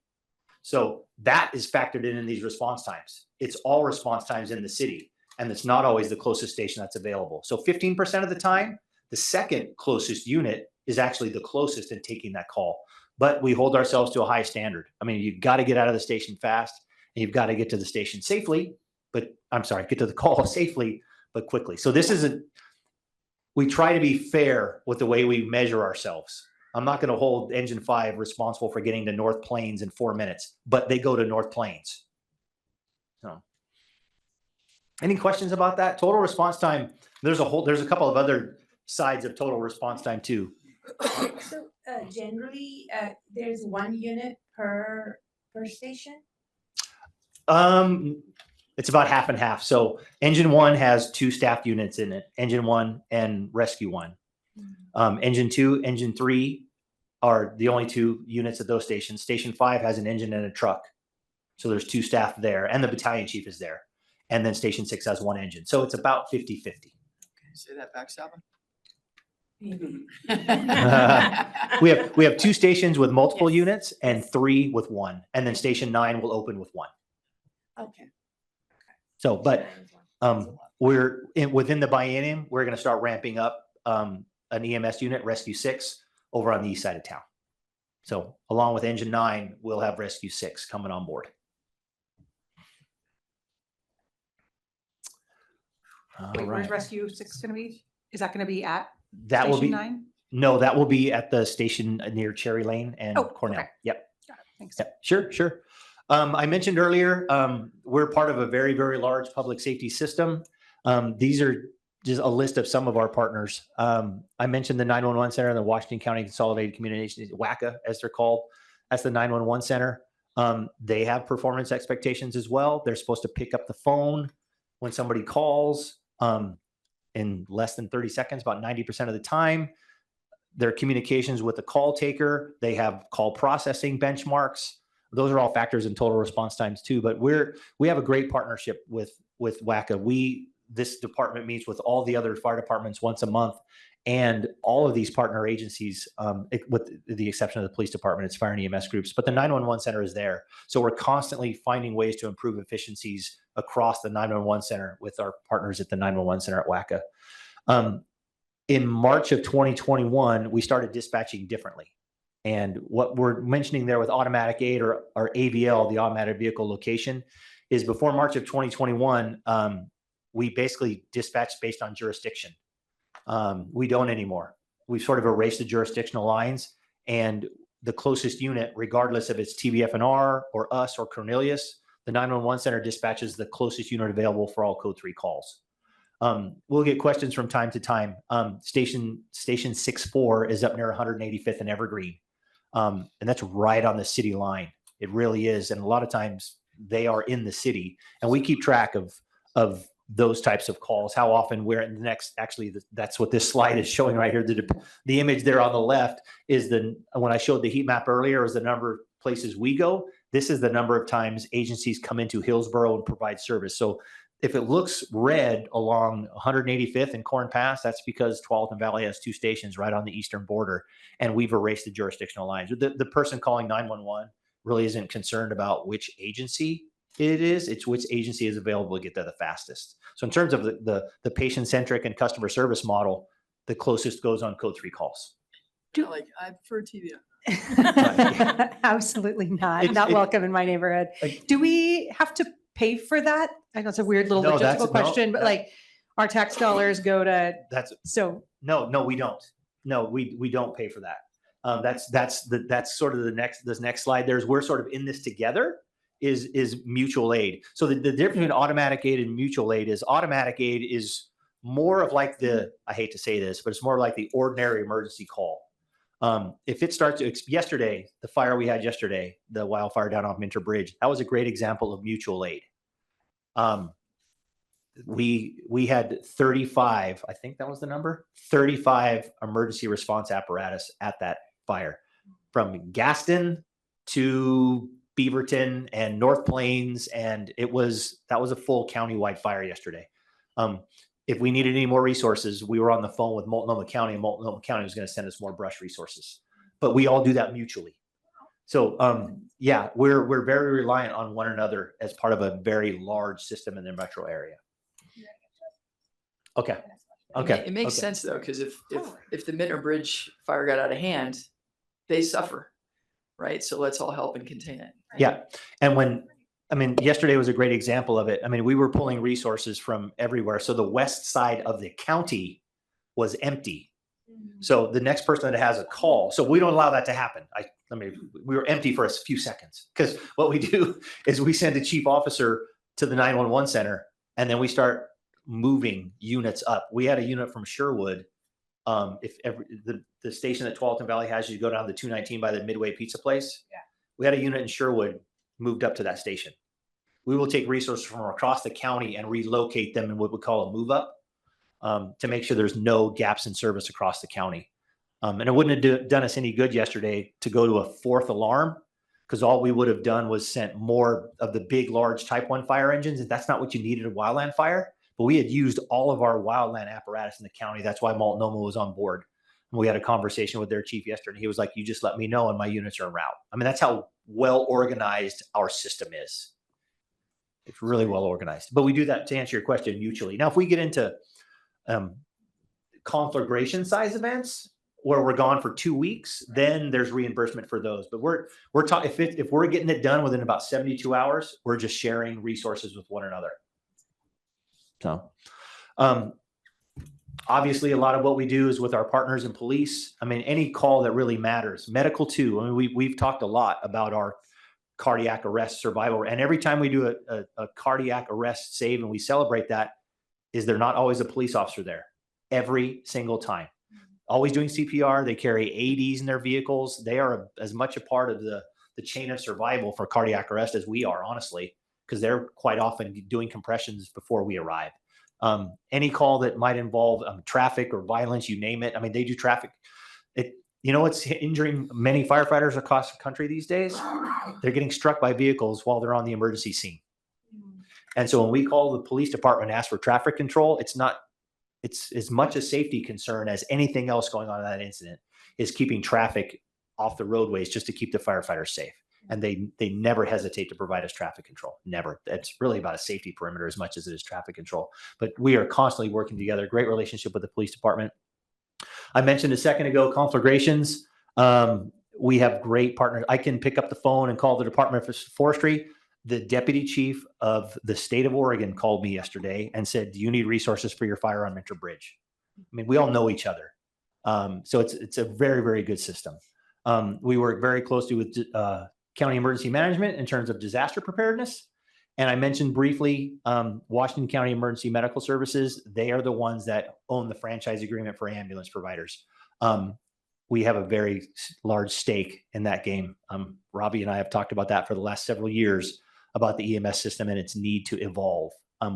So that is factored in these response times. It's all response times in the city, and it's not always the closest station that's available. So 15% of the time, the second closest unit is actually the closest in taking that call. But we hold ourselves to a high standard. I mean, you've got to get out of the station fast, and you've got to get to the station safely, get to the call safely, but quickly. So we try to be fair with the way we measure ourselves. I'm not going to hold engine 5 responsible for getting to North Plains in 4 minutes, but they go to North Plains. So, any questions about that? Total response time. There's a couple of other sides of total response time too. So generally, there's 1 unit per station. It's about half and half. So engine 1 has 2 staff units in it, engine 1 and rescue 1. Engine 2, engine 3 are the only 2 units at those stations. Station 5 has an engine and a truck. So there's 2 staff there, and the battalion chief is there. And then station 6 has 1 engine. So it's about 50-50. Say that back, Saba. We have 2 stations with multiple units and 3 with 1. And then station 9 will open with 1. Okay. So, but within the biennium, we're going to start ramping up an EMS unit, Rescue 6, over on the east side of town. So along with Engine 9, we'll have Rescue 6 coming on board. Wait, where's Rescue 6 going to be? Is that going to be at That will be Station 9? No, that will be at the station near Cherry Lane and Cornell. Okay. Yep. Got it. Thanks. Yep. Sure. I mentioned earlier, we're part of a very, very large public safety system. These are just a list of some of our partners. I mentioned the 911 Center and the Washington County Consolidated Communications, WACA, as they're called. That's the 911 Center. They have performance expectations as well. They're supposed to pick up the phone when somebody calls in less than 30 seconds, about 90% of the time. Their communications with the call taker, they have call processing benchmarks. Those are all factors in total response times too. But we have a great partnership with WACA. This department meets with all the other fire departments once a month, and all of these partner agencies, with the exception of the police department, it's fire and EMS groups, but the 911 Center is there. So we're constantly finding ways to improve efficiencies across the 911 Center with our partners at the 911 Center at WACA. In March of 2021, we started dispatching differently. And what we're mentioning there with automatic aid or AVL, the automatic vehicle location, is before March of 2021, we basically dispatched based on jurisdiction. We don't anymore. We've sort of erased the jurisdictional lines, and the closest unit, regardless if it's TVF&R or us or Cornelius, the 911 Center dispatches the closest unit available for all code 3 calls. We'll get questions from time to time. Station 6-4 is up near 185th and Evergreen. And that's right on the city line. It really is. And a lot of times they are in the city, and we keep track of those types of calls, how often we're in the next, actually, that's what this slide is showing right here. The image there on the left is when I showed the heat map earlier, is the number of places we go. This is the number of times agencies come into Hillsboro and provide service. So if it looks red along 185th and Corn Pass, that's because Tualatin Valley has 2 stations right on the eastern border, and we've erased the jurisdictional lines. The person calling 911 really isn't concerned about which agency it is, it's which agency is available to get there the fastest. So in terms of the patient-centric and customer service model, the closest goes on code 3 calls. I prefer TVF. Absolutely not welcome in my neighborhood. Do we have to pay for that? I know it's a weird little logistical question, but like our tax dollars go to No, we don't. No, we don't pay for that. That's sort of this next slide. We're sort of in this together is mutual aid. So the difference between automatic aid and mutual aid is automatic aid is more of like I hate to say this, but it's more like the ordinary emergency call. If it starts yesterday, the fire we had yesterday, the wildfire down off Minter Bridge, that was a great example of mutual aid. We had 35, I think that was the number, 35 emergency response apparatus at that fire, from Gaston to Beaverton and North Plains, and that was a full countywide fire yesterday. If we needed any more resources, we were on the phone with Multnomah County, and Multnomah County was going to send us more brush resources. But we all do that mutually. So yeah, we're very reliant on one another as part of a very large system in the metro area. Okay. It makes sense though, because if the Minter Bridge fire got out of hand, they suffer, right? So let's all help and contain it. Yeah, and yesterday was a great example of it. We were pulling resources from everywhere. So the west side of the county was empty. So the next person that has a call, so we don't allow that to happen. We were empty for a few seconds, because what we do is we send a chief officer to the 911 Center, and then we start moving units up. We had a unit from Sherwood. The station that Tualatin Valley has, you go down to 219 by the Midway Pizza place. Yeah. We had a unit in Sherwood moved up to that station. we will take resources from across the county and relocate them in what we call a move up to make sure there's no gaps in service across the county. And it wouldn't have done us any good yesterday to go to a fourth alarm, because all we would have done was sent more of the big, large type 1 fire engines. And that's not what you needed a wildland fire. But we had used all of our wildland apparatus in the county. That's why Multnomah was on board. And we had a conversation with their chief yesterday. He was like, you just let me know and my units are en route. I mean, that's how well organized our system is. It's really well organized. But we do that, to answer your question, mutually. Now, if we get into conflagration size events where we're gone for 2 weeks, then there's reimbursement for those. But we're talking, if we're getting it done within about 72 hours, we're just sharing resources with one another. So obviously a lot of what we do is with our partners in police. I mean, any call that really matters, medical too. I mean, we've talked a lot about our cardiac arrest survival. And every time we do a cardiac arrest save and we celebrate that, is there not always a police officer there? Every single time. Always doing CPR. They carry AEDs in their vehicles. They are as much a part of the chain of survival for cardiac arrest as we are, honestly, because they're quite often doing compressions before we arrive. Any call that might involve traffic or violence, you name it. I mean, they do traffic. You know what's injuring many firefighters across the country these days? They're getting struck by vehicles while they're on the emergency scene. And so when we call the police department and ask for traffic control, it's as much a safety concern as anything else going on in that incident, is keeping traffic off the roadways just to keep the firefighters safe. And they never hesitate to provide us traffic control. Never. It's really about a safety perimeter as much as it is traffic control. But we are constantly working together. Great relationship with the police department. I mentioned a second ago, conflagrations. We have great partners. I can pick up the phone and call the Department of Forestry. The deputy chief of the state of Oregon called me yesterday and said, do you need resources for your fire on Mentor Bridge? I mean, we all know each other. So it's a very, very good system. We work very closely with county emergency management in terms of disaster preparedness. And I mentioned briefly Washington County Emergency Medical Services. They are the ones that own the franchise agreement for ambulance providers. We have a very large stake in that game. Robbie and I have talked about that for the last several years, about the EMS system and its need to evolve.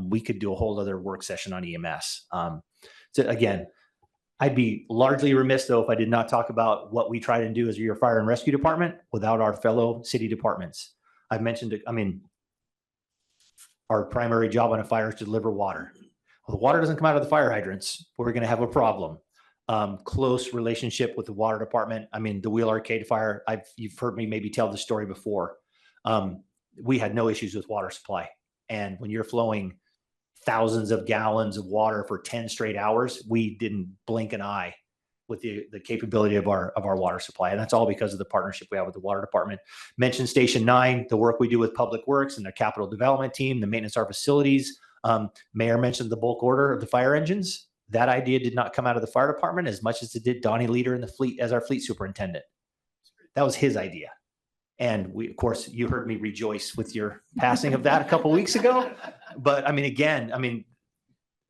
We could do a whole other work session on EMS. So again, I'd be largely remiss though if I did not talk about what we try to do as your fire and rescue department without our fellow city departments. I've mentioned it. I mean, our primary job on a fire is to deliver water. Well, the water doesn't come out of the fire hydrants. We're going to have a problem. Close relationship with the water department. I mean, the Wheel Arcade fire, you've heard me maybe tell the story before. We had no issues with water supply. And when you're flowing thousands of gallons of water for 10 straight hours, we didn't blink an eye with the capability of our water supply. And that's all because of the partnership we have with the water department. Mentioned Station 9, the work we do with Public Works and their capital development team, the maintenance of our facilities. Mayor mentioned the bulk order of the fire engines. That idea did not come out of the fire department as much as it did Donnie Leader in the fleet as our fleet superintendent. That was his idea. And we, of course, you heard me rejoice with your passing of that a couple of weeks ago. But I mean, again, I mean,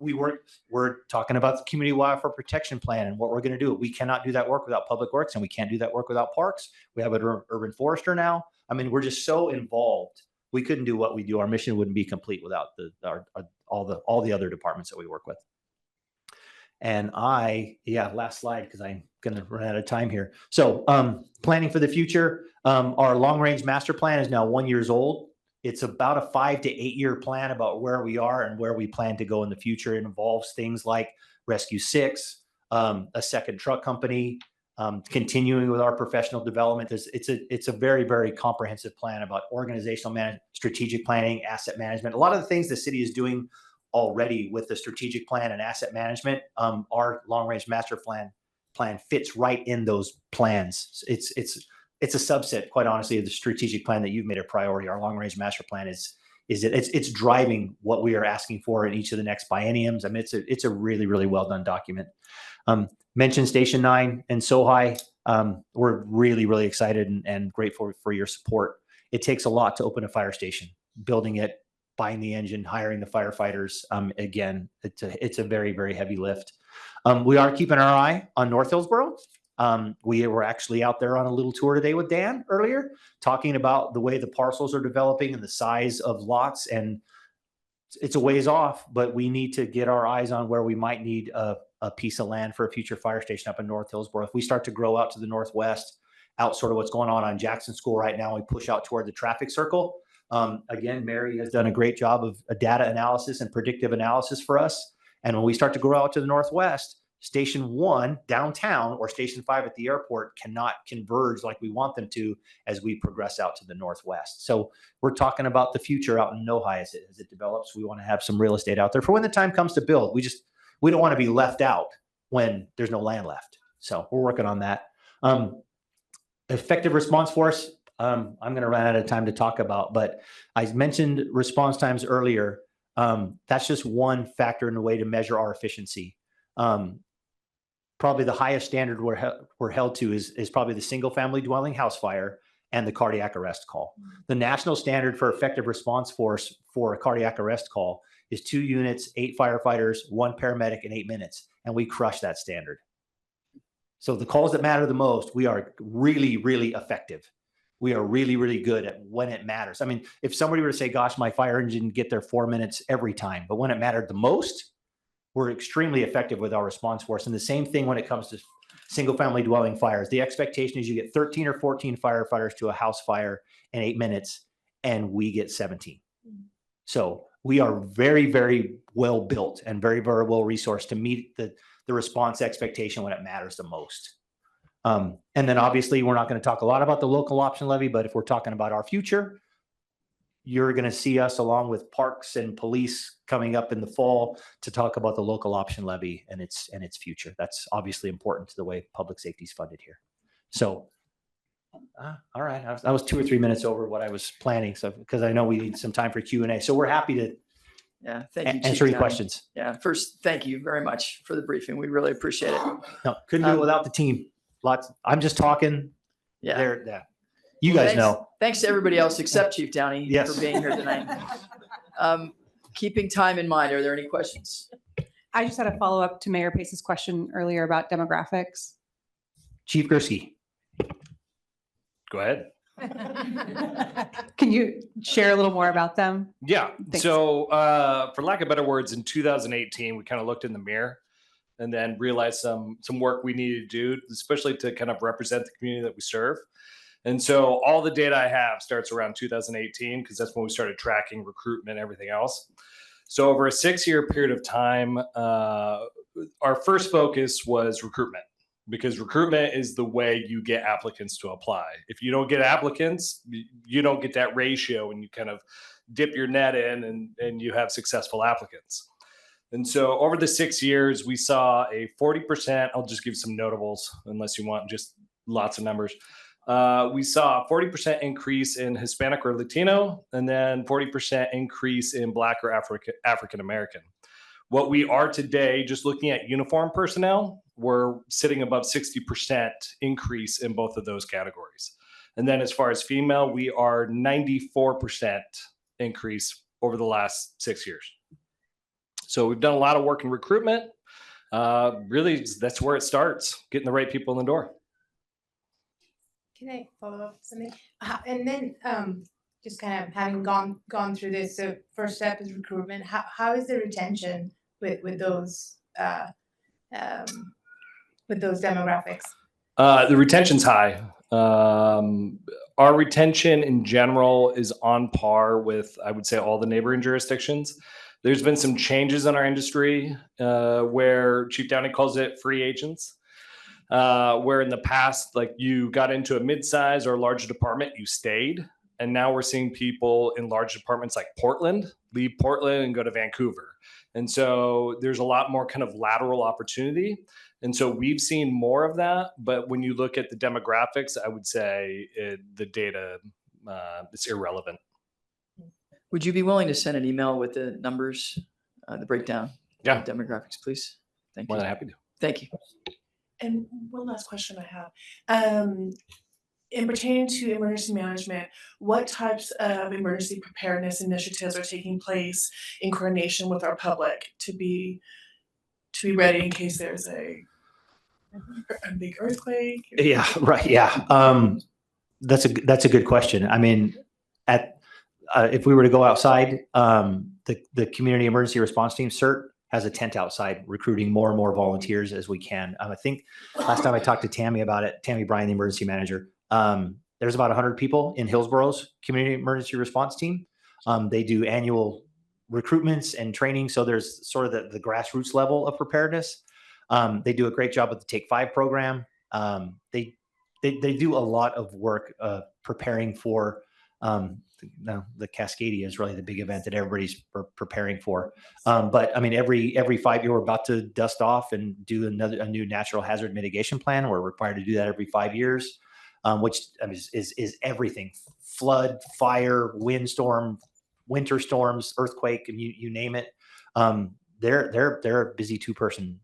we're talking about the community wildfire protection plan and what we're going to do. We cannot do that work without Public Works, and we can't do that work without parks. We have an urban forester now. I mean, we're just so involved. We couldn't do what we do. Our mission wouldn't be complete without all the other departments that we work with. And last slide, because I'm going to run out of time here. So planning for the future, our long range master plan is now 1 year old. It's about a 5 to 8 year plan about where we are and where we plan to go in the future. It involves things like Rescue 6, a second truck company, continuing with our professional development. It's a very, very comprehensive plan about organizational management, strategic planning, asset management. A lot of the things the city is doing already with the strategic plan and asset management, our long range master plan fits right in those plans. It's a subset, quite honestly, of the strategic plan that you've made a priority. Our long range master plan it's driving what we are asking for in each of the next bienniums. I mean, it's a really, really well done document. Mentioned Station 9 and Sohi. We're really, really excited and grateful for your support. It takes a lot to open a fire station, building it, buying the engine, hiring the firefighters. Again, it's a very, very heavy lift. We are keeping our eye on North Hillsboro. We were actually out there on a little tour today with Dan earlier, talking about the way the parcels are developing and the size of lots. And it's a ways off, but we need to get our eyes on where we might need a piece of land for a future fire station up in North Hillsboro. If we start to grow out to the northwest, out sort of what's going on Jackson School right now, we push out toward the traffic circle. Again, Mary has done a great job of data analysis and predictive analysis for us. And when we start to grow out to the northwest, Station 1 downtown or Station 5 at the airport cannot converge like we want them to as we progress out to the northwest. So we're talking about the future out in Nohi as it develops. We want to have some real estate out there for when the time comes to build. We don't want to be left out when there's no land left. So we're working on that. Effective response force, I'm going to run out of time to talk about, but I mentioned response times earlier. That's just one factor in the way to measure our efficiency. Probably the highest standard we're held to is probably the single family dwelling house fire and the cardiac arrest call. The national standard for effective response force for a cardiac arrest call is 2 units, 8 firefighters, 1 paramedic in 8 minutes. And we crush that standard. So the calls that matter the most, we are really, really effective. We are really, really good at when it matters. I mean, if somebody were to say, gosh, my fire engine didn't get there 4 minutes every time, but when it mattered the most, we're extremely effective with our response force. And the same thing when it comes to single family dwelling fires. The expectation is you get 13 or 14 firefighters to a house fire in 8 minutes, and we get 17. So we are very, very well built and very, very well resourced to meet the response expectation when it matters the most. And then obviously we're not going to talk a lot about the local option levy, but if we're talking about our future, you're going to see us along with parks and police coming up in the fall to talk about the local option levy and its future. That's obviously important to the way public safety is funded here. So, all right, I was 2 or 3 minutes over what I was planning. So, because I know we need some time for Q&A. So we're happy to answer your questions. Yeah. First, thank you very much for the briefing. We really appreciate it. No, couldn't do it without the team. I'm just talking. Yeah. You guys know. Thanks to everybody else except Chief Downey for being here tonight. Keeping time in mind, are there any questions? I just had a follow-up to Mayor Pace's question earlier about demographics. Chief Gursky. Go ahead. Can you share a little more about them? Yeah. Thanks. So for lack of better words, in 2018, we kind of looked in the mirror and then realized some work we needed to do, especially to kind of represent the community that we serve. And so all the data I have starts around 2018 because that's when we started tracking recruitment and everything else. So over a 6-year period of time, our first focus was recruitment, because recruitment is the way you get applicants to apply. If you don't get applicants, you don't get that ratio and you kind of dip your net in and you have successful applicants. And so over the 6 years, we saw a 40%, I'll just give some notables unless you want just lots of numbers. We saw a 40% increase in Hispanic or Latino, and then 40% increase in Black or African American. What we are today, just looking at uniform personnel, we're sitting above 60% increase in both of those categories. And then as far as female, we are 94% increase over the last 6 years. So we've done a lot of work in recruitment. Really, that's where it starts, getting the right people in the door. Can I follow up something? And then just kind of having gone through this, so first step is recruitment. How is the retention with those demographics? The retention's high. Our retention in general is on par with, I would say, all the neighboring jurisdictions. There's been some changes in our industry where Chief Downey calls it free agents. Where in the past, like you got into a mid-size or large department, you stayed. And now we're seeing people in large departments like Portland leave Portland and go to Vancouver. And so there's a lot more kind of lateral opportunity. And so we've seen more of that. But when you look at the demographics, I would say the data is irrelevant. Would you be willing to send an email with the numbers, the breakdown? Yeah. Of demographics, please. Thank you. More than happy to. Thank you. And one last question I have. In pertaining to emergency management, what types of emergency preparedness initiatives are taking place in coordination with our public to be ready in case there's a A big earthquake? Yeah, right. Yeah. That's a good question. I mean, if we were to go outside, the community emergency response team CERT has a tent outside recruiting more and more volunteers as we can. I think last time I talked to Tammy about it, Tammy Bryan, the emergency manager, there's about 100 people in Hillsboro's community emergency response team. They do annual recruitments and training. So there's sort of the grassroots level of preparedness. They do a great job with the Take 5 program. They do a lot of work preparing for the Cascadia is really the big event that everybody's preparing for. But I mean, every 5 year, we're about to dust off and do a new natural hazard mitigation plan. We're required to do that every 5 years, which I mean, is everything: flood, fire, windstorm, winter storms, earthquake, and you name it. They're a busy two person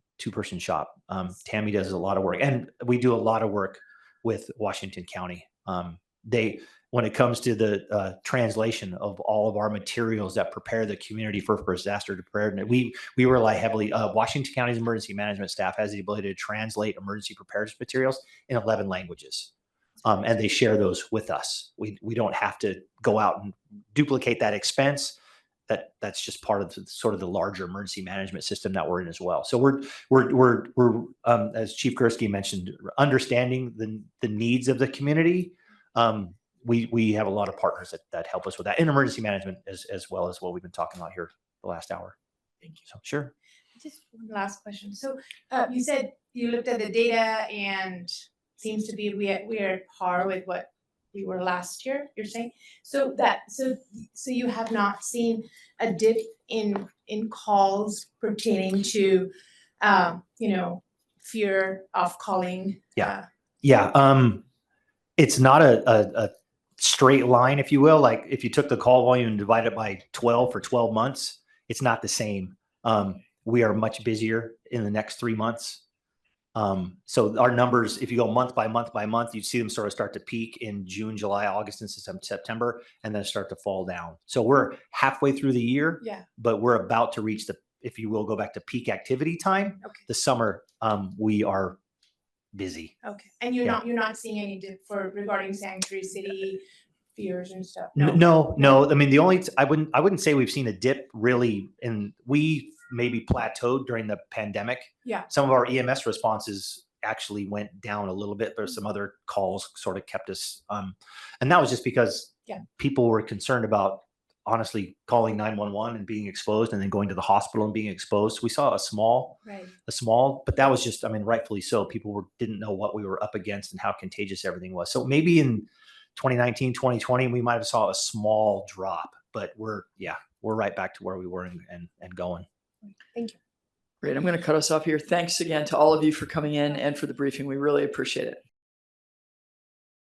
shop. Tammy does a lot of work, and we do a lot of work with Washington County. When it comes to the translation of all of our materials that prepare the community for disaster preparedness, we rely heavily. Washington County's emergency management staff has the ability to translate emergency preparedness materials in 11 languages, and they share those with us. We don't have to go out and duplicate that expense. That's just part of sort of the larger emergency management system that we're in as well. So we're as Chief Gursky mentioned, understanding the needs of the community. We have a lot of partners that help us with that in emergency management as well as what we've been talking about here the last hour. Thank you. So sure. Just one last question. So you said you looked at the data and seems to be we are at par with what we were last year, you're saying? So you have not seen a dip in calls pertaining to fear of calling? It's not a straight line, if you will. Like if you took the call volume and divided it by 12 for 12 months, it's not the same. We are much busier in the next 3 months. So our numbers, if you go month by month, you see them sort of start to peak in June, July, August, and September, and then start to fall down. So we're halfway through the year, but we're about to reach if you will, go back to peak activity time. Okay. The summer, we are busy. Okay. And you're not seeing any dip regarding Sanctuary City fears and stuff? No. I mean, I wouldn't say we've seen a dip really, and we maybe plateaued during the pandemic. Yeah. Some of our EMS responses actually went down a little bit, but some other calls sort of kept us. And that was just because people were concerned about honestly calling 911 and being exposed and then going to the hospital and being exposed. We saw a small, but that was just, I mean, rightfully so. People didn't know what we were up against and how contagious everything was. So maybe in 2019, 2020, we might have saw a small drop, but we're right back to where we were and going. Thank you. Great. I'm going to cut us off here. Thanks again to all of you for coming in and for the briefing. We really appreciate it.